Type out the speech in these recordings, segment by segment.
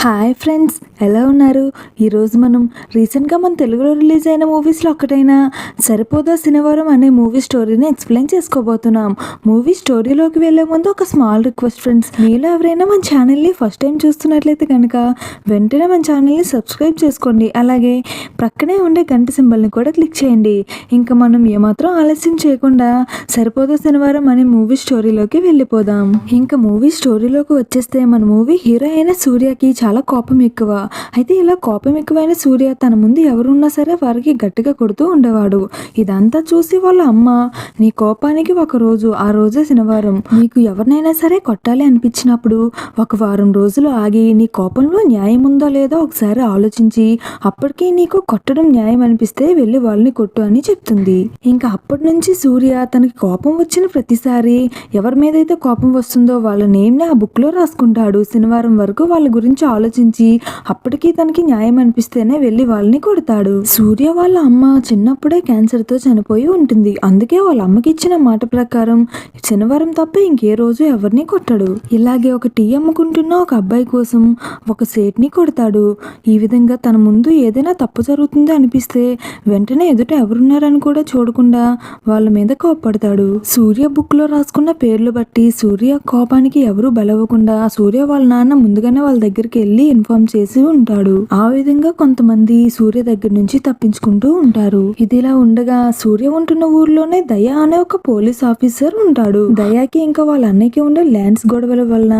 Hi friends, ఎలా ఉన్నారు? ఈరోజు మనం రీసెంట్గా మన తెలుగులో రిలీజ్ అయిన మూవీస్లో ఒకటైన సరిపోదా శనివారం అనే మూవీ స్టోరీని ఎక్స్ప్లెయిన్ చేసుకోబోతున్నాం. మూవీ స్టోరీలోకి వెళ్ళే ముందు ఒక స్మాల్ రిక్వెస్ట్ ఫ్రెండ్స్, మీలో ఎవరైనా మన ఛానల్ని ఫస్ట్ టైం చూస్తున్నట్లయితే కనుక వెంటనే మన ఛానల్ని సబ్స్క్రైబ్ చేసుకోండి. అలాగే ప్రక్కనే ఉండే గంట సింబల్ని కూడా క్లిక్ చేయండి. ఇంకా మనం ఏమాత్రం ఆలస్యం చేయకుండా సరిపోదా శనివారం అనే మూవీ స్టోరీలోకి వెళ్ళిపోదాం. ఇంకా మూవీ స్టోరీలోకి వచ్చేస్తే మన మూవీ హీరో అయిన సూర్యకి చాలా కోపం ఎక్కువ. అయితే ఇలా కోపం ఎక్కువైన సూర్య తన ముందు ఎవరున్నా సరే వారికి గట్టిగా కొడుతూ ఉండేవాడు. ఇదంతా చూసి వాళ్ళ అమ్మ, నీ కోపానికి ఆ రోజే శనివారం, నీకు ఎవరినైనా సరే కొట్టాలి అనిపించినప్పుడు ఒక వారం రోజులు ఆగి నీ కోపంలో న్యాయం ఉందో లేదో ఒకసారి ఆలోచించి అప్పటికీ నీకు కొట్టడం న్యాయం అనిపిస్తే వెళ్ళి వాళ్ళని కొట్టు అని చెప్తుంది. ఇంకా అప్పటి నుంచి సూర్య తనకి కోపం వచ్చిన ప్రతిసారి ఎవరి మీద అయితే కోపం వస్తుందో వాళ్ళ నేమ్ని ఆ బుక్ లో రాసుకుంటాడు. శనివారం వరకు వాళ్ళ గురించి ఆలోచించి అప్పటికీ తనకి న్యాయం అనిపిస్తేనే వెళ్ళి వాళ్ళని కొడతాడు. సూర్య వాళ్ళ అమ్మ చిన్నప్పుడే క్యాన్సర్ తో చనిపోయి ఉంటుంది. అందుకే వాళ్ళ అమ్మకి ఇచ్చిన మాట ప్రకారం శనివారం తప్ప ఇంకే రోజు ఎవరిని కొట్టడు. ఇలాగే ఒక టీ అమ్ముకుంటున్న ఒక అబ్బాయి కోసం ఒక సేట్ని కొడతాడు. ఈ విధంగా తన ముందు ఏదైనా తప్పు జరుగుతుందో అనిపిస్తే వెంటనే ఎదుట ఎవరున్నారని కూడా చూడకుండా వాళ్ళ మీద కోపడతాడు. సూర్య బుక్ లో రాసుకున్న పేర్లు బట్టి సూర్య కోపానికి ఎవరు బలవ్వకుండా సూర్య వాళ్ళ నాన్న ముందుగానే వాళ్ళ దగ్గరికి వెళ్ళి ఇన్ఫార్మ్ చేసి ఉంటాడు. ఆ విధంగా కొంతమంది సూర్య దగ్గర నుంచి తప్పించుకుంటూ ఉంటారు. ఇదిలా ఉండగా సూర్య ఉంటున్న ఊర్లోనే దయా అనే ఒక పోలీస్ ఆఫీసర్ ఉంటాడు. దయాకి ఇంకా వాళ్ళ అన్నయ్యకి ఉండే ల్యాండ్స్ గొడవల వలన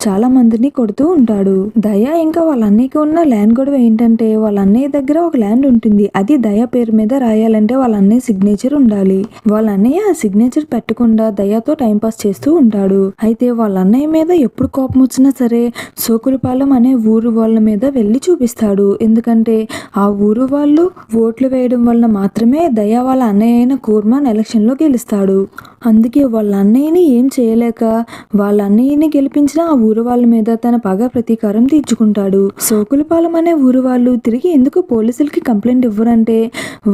చాలా మందిని కొడుతూ ఉంటాడు. దయా ఇంకా వాళ్ళ అన్నయ్యకి ఉన్న ల్యాండ్ గొడవ ఏంటంటే వాళ్ళ అన్నయ్య దగ్గర ఒక ల్యాండ్ ఉంటుంది. అది దయా పేరు మీద రాయాలంటే వాళ్ళ అన్నయ్య సిగ్నేచర్ ఉండాలి. వాళ్ళ అన్నయ్య ఆ సిగ్నేచర్ పెట్టకుండా దయాతో టైం పాస్ చేస్తూ ఉంటాడు. అయితే వాళ్ళ అన్నయ్య మీద ఎప్పుడు కోపం వచ్చినా సరే సోకులపాలెం అనే ఊరు వాళ్ళ మీద వెళ్ళి చూపిస్తాడు. ఎందుకంటే ఆ ఊరు వాళ్ళు ఓట్లు వేయడం వలన మాత్రమే దయా వాళ్ళ అన్నయ్య అయిన కూర్మాన్ ఎలక్షన్ లో గెలుస్తాడు. అందుకే వాళ్ళ అన్నయ్యని ఏం చేయలేక వాళ్ళ అన్నయ్యని గెలిపించిన ఆ ఊరు వాళ్ళ మీద తన పగ ప్రతీకారం తీర్చుకుంటాడు. సోకులపాలెం అనే ఊరు వాళ్ళు తిరిగి ఎందుకు పోలీసులకి కంప్లైంట్ ఇవ్వరంటే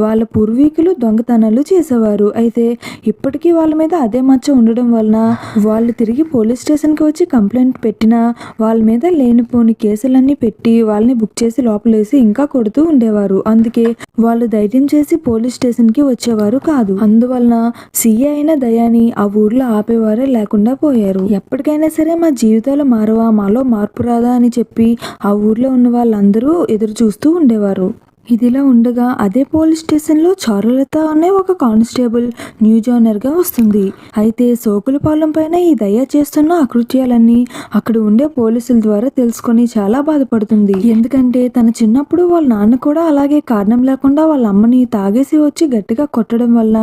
వాళ్ళ పూర్వీకులు దొంగతనాలు చేసేవారు. అయితే ఇప్పటికీ వాళ్ళ మీద అదే మచ్చ ఉండడం వలన వాళ్ళు తిరిగి పోలీస్ స్టేషన్ కి వచ్చి కంప్లైంట్ పెట్టినా వాళ్ళ మీద లేనిపోని కేసులన్నీ పెట్టి వాళ్ళని బుక్ చేసి లోపలేసి ఇంకా కొడుతూ ఉండేవారు. అందుకే వాళ్ళు ధైర్యం చేసి పోలీస్ స్టేషన్ కి వచ్చేవారు కాదు. అందువలన సీఏ అయిన దయాని ఆ ఊర్లో ఆపేవారే లేకుండా పోయారు. ఎప్పటికైనా సరే మా జీవితాలు మారవా, మాలో మార్పు రాదా అని చెప్పి ఆ ఊర్లో ఉన్న వాళ్ళందరూ ఎదురు చూస్తూ ఉండేవారు. ఇదిలా ఉండగా అదే పోలీస్ స్టేషన్లో చారులత అనే ఒక కానిస్టేబుల్ న్యూ జాయినర్గా వస్తుంది. అయితే సోకులపాలెం పైన ఈ దయ చేస్తున్న అకృత్యాలన్నీ అక్కడ ఉండే పోలీసుల ద్వారా తెలుసుకొని చాలా బాధపడుతుంది. ఎందుకంటే తన చిన్నప్పుడు వాళ్ళ నాన్న కూడా అలాగే కారణం లేకుండా వాళ్ళ అమ్మని తాగేసి వచ్చి గట్టిగా కొట్టడం వల్ల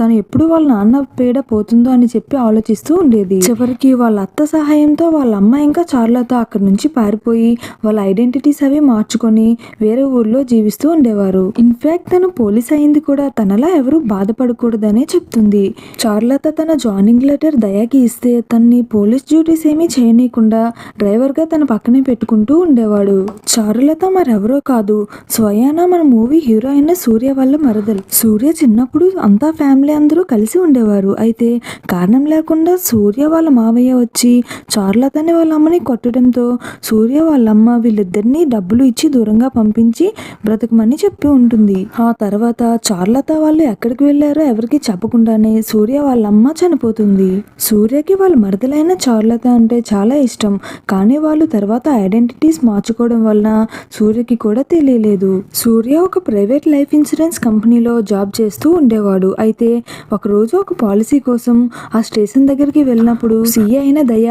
తను ఎప్పుడు వాళ్ళ నాన్న పేడ పోతుందో అని చెప్పి ఆలోచిస్తూ ఉండేది. చివరికి వాళ్ళ అత్త సహాయంతో వాళ్ళ అమ్మ ఇంకా చారులత అక్కడి నుంచి పారిపోయి వాళ్ళ ఐడెంటిటీస్ అవి మార్చుకొని వేరే ఊర్లో జీవిస్తూ ఉండేవారు. ఇన్ఫాక్ట్ తను పోలీస్ అయింది కూడా తనలా ఎవరు బాధపడకూడదనే చెప్తుంది. చారులత తన జాయినింగ్ లెటర్ దయాకి ఇస్తే తన్ని పోలీస్ డ్యూటీస్ ఏమీ చేయనీయకుండా డ్రైవర్ గా తన పక్కనే పెట్టుకుంటూ ఉండేవాడు. చారులత మరెవరో కాదు, స్వయాన మన మూవీ హీరో అయిన సూర్య వాళ్ళ మరదలు. సూర్య చిన్నప్పుడు అంతా ఫ్యామిలీ అందరూ కలిసి ఉండేవారు. అయితే కారణం లేకుండా సూర్య వాళ్ళ మావయ్య వచ్చి చారులతని వాళ్ళ అమ్మని కొట్టడంతో సూర్య వాళ్ళమ్మ వీళ్ళిద్దరిని డబ్బులు ఇచ్చి దూరంగా పంపించి బ్రతకమని చెప్పి ఉంటుంది. ఆ తర్వాత చారులత వాళ్ళు ఎక్కడికి వెళ్లారో ఎవరికి చెప్పకుండానే సూర్య వాళ్ళ అమ్మ చనిపోతుంది. సూర్యకి వాళ్ళ మరదలైన చారులత అంటే చాలా ఇష్టం. కానీ వాళ్ళు తర్వాత ఐడెంటిటీస్ మార్చుకోవడం వలన సూర్యకి కూడా తెలియలేదు. సూర్య ఒక ప్రైవేట్ లైఫ్ ఇన్సూరెన్స్ కంపెనీలో జాబ్ చేస్తూ ఉండేవాడు. అయితే ఒకరోజు ఒక పాలసీ కోసం ఆ స్టేషన్ దగ్గరికి వెళ్ళినప్పుడు సీఏ అయిన దయ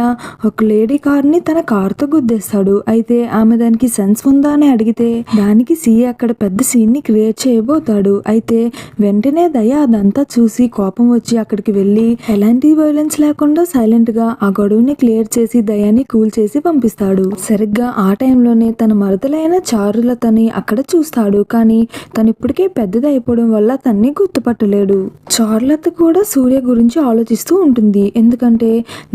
ఒక లేడీ కార్ ని తన కార్ తో గుద్దేస్తాడు. అయితే ఆమె దానికి సెన్స్ ఉందా అని అడిగితే దానికి సీఏ అక్కడ పెద్ద సీన్ ని క్రియేట్ చేయబోతాడు. అయితే వెంటనే దయ అదంతా చూసి కోపం వచ్చి అక్కడికి వెళ్ళి ఎలాంటి వైలెన్స్ లేకుండా సైలెంట్ గా ఆ గొడవని క్లియర్ చేసి దయాని కూల్ చేసి పంపిస్తాడు. సరిగ్గా ఆ టైంలోనే తన మరదలైన చారులతని అక్కడ చూస్తాడు. కానీ తను ఇప్పటికే పెద్దది అయిపోవడం వల్ల తన్ని గుర్తుపట్టలేడు. చారులత కూడా సూర్య గురించి ఆలోచిస్తూ ఉంటుంది. ఎందుకంటే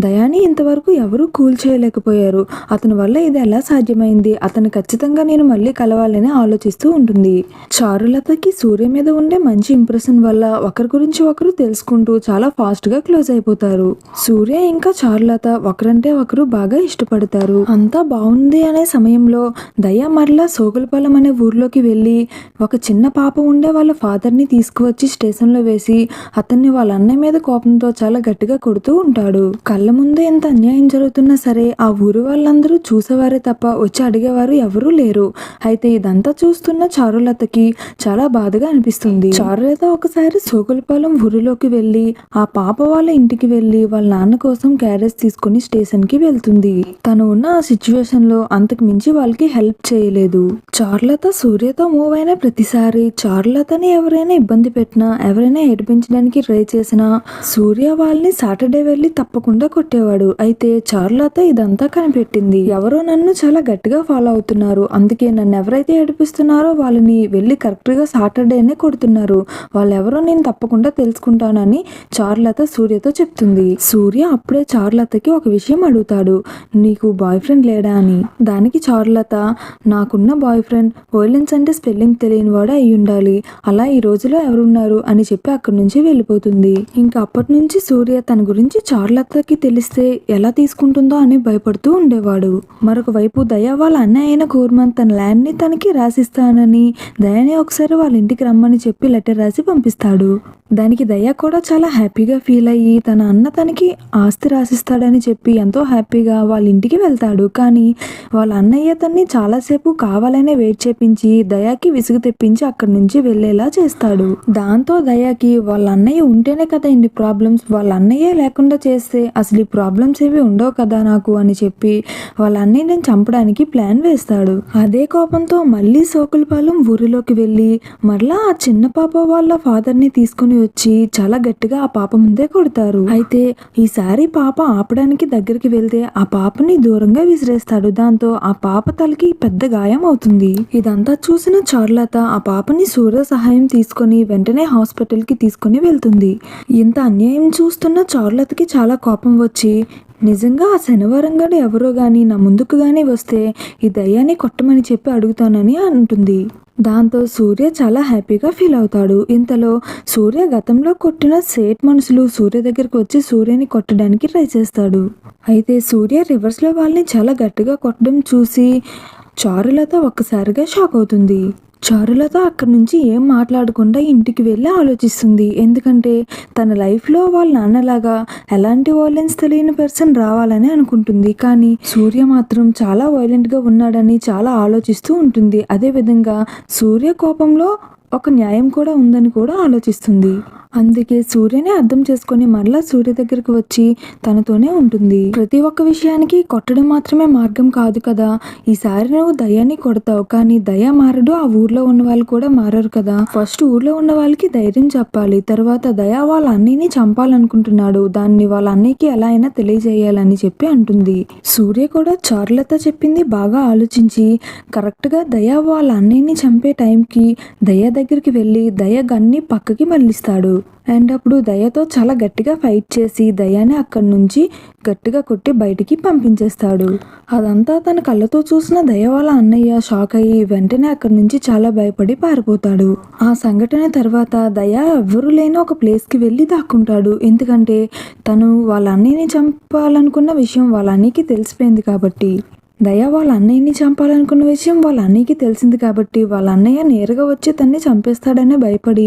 దయాని ఇంతవరకు ఎవరూ కూల్ చేయలేకపోయారు. అతని వల్ల ఇది ఎలా సాధ్యమైంది, అతను ఖచ్చితంగా నేను మళ్ళీ కలవాలని ఆలోచిస్తూ ఉంటుంది. చారులతకి సూర్య మీద ఉండే మంచి ఇంప్రెషన్ వల్ల ఒకరి గురించి ఒకరు తెలుసుకుంటూ చాలా ఫాస్ట్ గా క్లోజ్ అయిపోతారు. సూర్య ఇంకా చారులత ఒకరంటే ఒకరు బాగా ఇష్టపడతారు. అంతా బాగుంది అనే సమయంలో దయ మరలా సోగులపాలెం అనే ఊర్లోకి వెళ్ళి ఒక చిన్న పాప ఉండే వాళ్ళ ఫాదర్ ని తీసుకువచ్చి స్టేషన్ లో వేసి అతన్ని వాళ్ళ అన్నయ్య మీద కోపంతో చాలా గట్టిగా కొడుతూ ఉంటాడు. కళ్ళ ముందే ఎంత అన్యాయం జరుగుతున్నా సరే ఆ ఊరు వాళ్ళందరూ చూసేవారే తప్ప వచ్చి అడిగేవారు ఎవరూ లేరు. అయితే ఇదంతా చూస్తున్న చారులతకి చాలా బాధగా అనిపిస్తుంది. చారులత ఒకసారి సోగులపాలెం ఊరిలోకి వెళ్ళి ఆ పాప వాళ్ళ ఇంటికి వెళ్ళి వాళ్ళ నాన్న కోసం క్యారేజ్ తీసుకుని స్టేషన్ కి వెళ్తుంది. తను ఉన్న ఆ సిచ్యువేషన్ లో అంతకు మించి వాళ్ళకి హెల్ప్ చేయలేదు. చారులత సూర్యతో మూవ్ అయిన ప్రతిసారి చారులతని ఎవరైనా ఇబ్బంది పెట్టినా ఎవరైనా ఏడిపించడానికి ట్రై చేసినా సూర్య వాళ్ళని సాటర్డే వెళ్ళి తప్పకుండా కొట్టేవాడు. అయితే చారులత ఇదంతా కనిపెట్టింది. ఎవరో నన్ను చాలా గట్టిగా ఫాలో అవుతున్నారు, అందుకే నన్ను ఎవరైతే ఏడిపిస్తున్నారో వాళ్ళని వెళ్ళి కరెక్ట్ గా సాటర్డేనే కొడుతున్నారు, వాళ్ళెవరో నేను తప్పకుండా తెలుసుకుంటానని చారులత సూర్యతో చెప్తుంది. సూర్య అప్పుడే చారులతకి ఒక విషయం అడుగుతాడు, నీకు బాయ్ ఫ్రెండ్ లేడా అని. దానికి చారులత, నాకున్న బాయ్ ఫ్రెండ్ వైలెన్స్ అంటే స్పెల్లింగ్ తెలియని వాడే అయి ఉండాలి, అలా ఈ రోజులో ఎవరున్నారు అని చెప్పి అక్కడి నుంచి వెళ్ళిపోతుంది. ఇంకా అప్పటి నుంచి సూర్య తన గురించి చారులతకి తెలిస్తే ఎలా తీసుకుంటుందో అని భయపడుతూ ఉండేవాడు. మరొక వైపు దయ వాళ్ళ అన్నయ్య అయిన గోర్మన్ తన ల్యాండ్ ని తనకి రాసిస్తానని దయని ఒకసారి వాళ్ళ ఇంటికి రమ్మని చెప్పి లెటర్ రాసి పంపిస్తాడు. దానికి దయ కూడా చాలా హ్యాపీగా ఫీల్ అయ్యి తన అన్న తనకి ఆస్తి రాసిస్తాడని చెప్పి ఎంతో హ్యాపీగా వాళ్ళ ఇంటికి వెళ్తాడు. కానీ వాళ్ళ అన్నయ్య తన్ని చాలాసేపు కావాలనే వెయిట్ చేపించి దయాకి విసుగు తెప్పించి అక్కడి నుంచి వెళ్ళేలా చేస్తాడు. దాంతో దయాకి వాళ్ళ అన్నయ్య ఉంటేనే కదా ఇన్ని ప్రాబ్లమ్స్, వాళ్ళ అన్నయ్య లేకుండా చేస్తే అసలు ఈ ప్రాబ్లమ్స్ ఏవి ఉండవు కదా నాకు అని చెప్పి వాళ్ళ అన్నయ్యని చంపడానికి ప్లాన్ వేస్తాడు. అదే కోపంతో మళ్ళీ సోకులపాలెం ఊరిలోకి వెళ్ళి మరలా ఆ చిన్న పాప వాళ్ళ ఫాదర్ ని తీసుకుని వచ్చి చాలా గట్టిగా ఆ పాప ముందే కొడతారు. అయితే ఈసారి పాప ఆపడానికి దగ్గరికి వెళ్తే ఆ పాపని దూరంగా విసిరేస్తాడు. దాంతో ఆ పాప తలకి పెద్ద గాయం అవుతుంది. ఇదంతా చూసిన చారులత ఆ పాపని సూర్య సహాయం తీసుకొని వెంటనే హాస్పిటల్ కి తీసుకుని వెళ్తుంది. ఇంత అన్యాయం చూస్తున్న చారులతకి చాలా కోపం వచ్చి, నిజంగా ఆ శనివారం గడు ఎవరో గాని నా ముందుకు గాని వస్తే ఈ దయ్యాన్ని కొట్టమని చెప్పి అడుగుతానని అంటుంది. దాంతో సూర్య చాలా హ్యాపీగా ఫీల్ అవుతాడు. ఇంతలో సూర్య గతంలో కొట్టిన సేట్ మనుషులు సూర్య దగ్గరికి వచ్చి సూర్యని కొట్టడానికి ట్రై చేస్తాడు. అయితే సూర్య రివర్స్ లో వాళ్ళని చాలా గట్టిగా కొట్టడం చూసి చారులత ఒక్కసారిగా షాక్ అవుతుంది. చారులత అక్కడి నుంచి ఏం మాట్లాడకుండా ఇంటికి వెళ్ళి ఆలోచిస్తుంది. ఎందుకంటే తన లైఫ్లో వాళ్ళ నాన్నలాగా ఎలాంటి వైలెన్స్ తెలియని పర్సన్ రావాలని అనుకుంటుంది. కానీ సూర్య మాత్రం చాలా వైలెంట్గా ఉన్నాడని చాలా ఆలోచిస్తూ ఉంటుంది. అదేవిధంగా సూర్య కోపంలో ఒక న్యాయం కూడా ఉందని కూడా ఆలోచిస్తుంది. అందుకే సూర్యని అర్థం చేసుకొని మరలా సూర్య దగ్గరికి వచ్చి తనతోనే ఉంటుంది. ప్రతి ఒక్క విషయానికి కొట్టడం మాత్రమే మార్గం కాదు కదా, ఈసారి నువ్వు దయాన్ని కొడతావు కానీ దయ మారడు, ఆ ఊర్లో ఉన్న వాళ్ళు కూడా మారరు కదా, ఫస్ట్ ఊర్లో ఉన్న వాళ్ళకి ధైర్యం చెప్పాలి, తర్వాత దయ వాళ్ళ అన్నయ్యని చంపాలనుకుంటున్నాడు, దాన్ని వాళ్ళ అన్నయ్యకి ఎలా అయినా తెలియజేయాలని చెప్పి అంటుంది. సూర్య కూడా చారులత చెప్పింది బాగా ఆలోచించి కరెక్ట్ గా దయ వాళ్ళ అన్నయ్యని చంపే టైంకి దయ దగ్గరికి వెళ్ళి దయ గన్ని పక్కకి మళ్ళిస్తాడు. అండ్ అప్పుడు దయతో చాలా గట్టిగా ఫైట్ చేసి దయాని అక్కడి నుంచి గట్టిగా కొట్టి బయటికి పంపించేస్తాడు. అదంతా తన కళ్ళతో చూసిన దయ వాళ్ళ అన్నయ్య షాక్ అయ్యి వెంటనే అక్కడి నుంచి చాలా భయపడి పారిపోతాడు. ఆ సంఘటన తర్వాత దయ ఎవ్వరూ లేని ఒక ప్లేస్కి వెళ్ళి దాక్కుంటాడు. ఎందుకంటే తను వాళ్ళ అన్నయ్యని చంపాలనుకున్న విషయం వాళ్ళ అన్నయ్యకి తెలిసిపోయింది కాబట్టి. దయ వాళ్ళ అన్నయ్యని చంపాలనుకున్న విషయం వాళ్ళ అన్నయ్యకి తెలిసింది కాబట్టి వాళ్ళ అన్నయ్య నేరుగా వచ్చి తన్ని చంపేస్తాడని భయపడి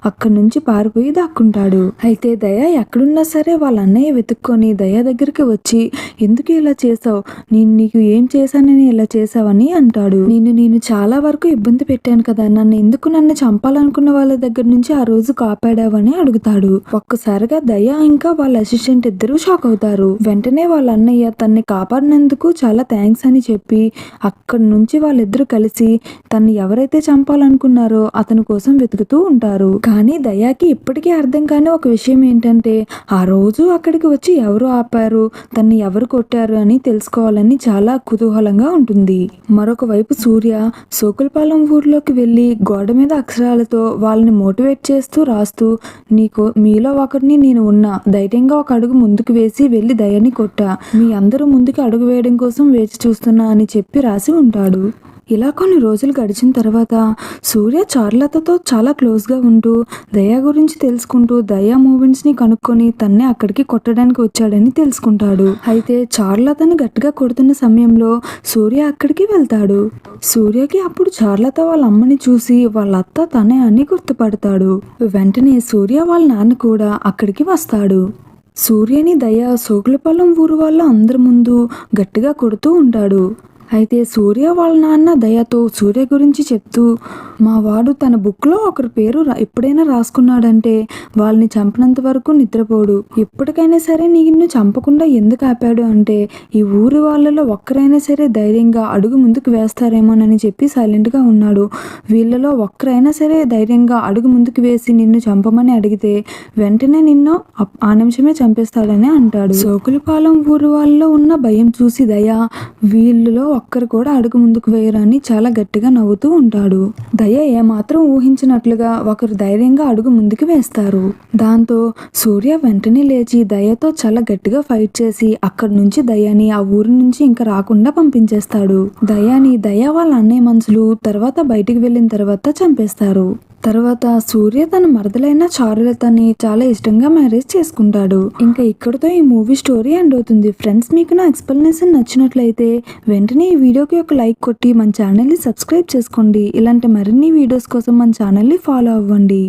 అక్కడి నుంచి పారిపోయి దాక్కుంటాడు. అయితే దయ ఎక్కడున్నా సరే వాళ్ళ అన్నయ్య వెతుక్కొని దయ దగ్గరికి వచ్చి ఎందుకు ఇలా చేసావు, నేను నీకు ఏం చేశానని ఇలా చేసావని అంటాడు. నేను చాలా వరకు ఇబ్బంది పెట్టాను కదా, నన్ను చంపాలనుకున్న వాళ్ళ దగ్గర నుంచి ఆ రోజు కాపాడావని అడుగుతాడు. ఒక్కసారిగా దయ ఇంకా వాళ్ళ అసిస్టెంట్ ఇద్దరు షాక్ అవుతారు. వెంటనే వాళ్ళ అన్నయ్య తన్ని కాపాడినందుకు చాలా థ్యాంక్స్ అని చెప్పి అక్కడి నుంచి వాళ్ళిద్దరూ కలిసి తన్ని ఎవరైతే చంపాలనుకున్నారో అతని కోసం వెతుకుతూ ఉంటారు. కానీ దయాకి ఇప్పటికీ అర్థం కాని ఒక విషయం ఏంటంటే ఆ రోజు అక్కడికి వచ్చి ఎవరు ఆపారు, తన్ని ఎవరు కొట్టారు అని తెలుసుకోవాలని చాలా కుతూహలంగా ఉంటుంది. మరొక వైపు సూర్య సోకులపాలెం ఊర్లోకి వెళ్ళి గోడ మీద అక్షరాలతో వాళ్ళని మోటివేట్ చేస్తూ రాస్తూ, మీలో ఒకరిని నేను ఉన్నా, ధైర్యంగా ఒక అడుగు ముందుకు వేసి వెళ్ళి దయని కొట్టా, మీ అందరూ ముందుకు అడుగు వేయడం కోసం వేచి చూస్తున్నా అని చెప్పి రాసి ఉంటాడు. ఇలా కొన్ని రోజులు గడిచిన తర్వాత సూర్య చారులతతో చాలా క్లోజ్గా ఉంటూ దయా గురించి తెలుసుకుంటూ దయా మూమెంట్స్ని కనుక్కొని తన్నే అక్కడికి కొట్టడానికి వచ్చాడని తెలుసుకుంటాడు. అయితే చారులతని గట్టిగా కొడుతున్న సమయంలో సూర్య అక్కడికి వెళ్తాడు. సూర్యకి అప్పుడు చారులత వాళ్ళ అమ్మని చూసి వాళ్ళ అత్త తనే అని గుర్తుపడతాడు. వెంటనే సూర్య వాళ్ళ నాన్న కూడా అక్కడికి వస్తాడు. సూర్యని దయ సోకులపాలెం ఊరు వాళ్ళ అందరి ముందు గట్టిగా కొడుతూ ఉంటాడు. అయితే సూర్య వాళ్ళ నాన్న దయతో సూర్య గురించి చెప్తూ, మా వాడు తన బుక్లో ఒకరి పేరు ఎప్పుడైనా రాసుకున్నాడంటే వాళ్ళని చంపినంత వరకు నిద్రపోడు. ఎప్పటికైనా సరే నిన్ను చంపకుండా ఎందుకు ఆపాడు అంటే ఈ ఊరి వాళ్ళలో ఒక్కరైనా సరే ధైర్యంగా అడుగు ముందుకు వేస్తారేమోనని చెప్పి సైలెంట్గా ఉన్నాడు. వీళ్ళలో ఒక్కరైనా సరే ధైర్యంగా అడుగు ముందుకు వేసి నిన్ను చంపమని అడిగితే వెంటనే నిన్ను ఆ నిమిషమే చంపేస్తాడని అంటాడు. సోకులపాలెం ఊరి వాళ్ళలో ఉన్న భయం చూసి దయ వీళ్ళలో ఒక్కరు కూడా అడుగు ముందుకు వేయరని చాలా గట్టిగా నవ్వుతూ ఉంటాడు. దయ ఏమాత్రం ఊహించినట్లుగా ఒకరు ధైర్యంగా అడుగు ముందుకు వేస్తారు. దాంతో సూర్య వెంటనే లేచి దయతో చాలా గట్టిగా ఫైట్ చేసి అక్కడి నుంచి దయాని ఆ ఊరి నుంచి ఇంకా రాకుండా పంపించేస్తాడు. దయాని దయ వాళ్ళ అన్నయ్య మనుషులు తర్వాత బయటికి వెళ్ళిన తర్వాత చంపేస్తారు. తర్వాత సూర్య తన మరదలైన చారులతని చాలా ఇష్టంగా మ్యారేజ్ చేసుకుంటాడు. ఇంకా ఇక్కడితో ఈ మూవీ స్టోరీ ఎండ్ అవుతుంది. ఫ్రెండ్స్, మీకు నా ఎక్స్ప్లెనేషన్ నచ్చినట్లయితే వెంటనే ఈ వీడియోకి ఒక లైక్ కొట్టి మన ఛానల్ని సబ్స్క్రైబ్ చేసుకోండి. ఇలాంటి మరిన్ని వీడియోస్ కోసం మన ఛానల్ని ఫాలో అవ్వండి.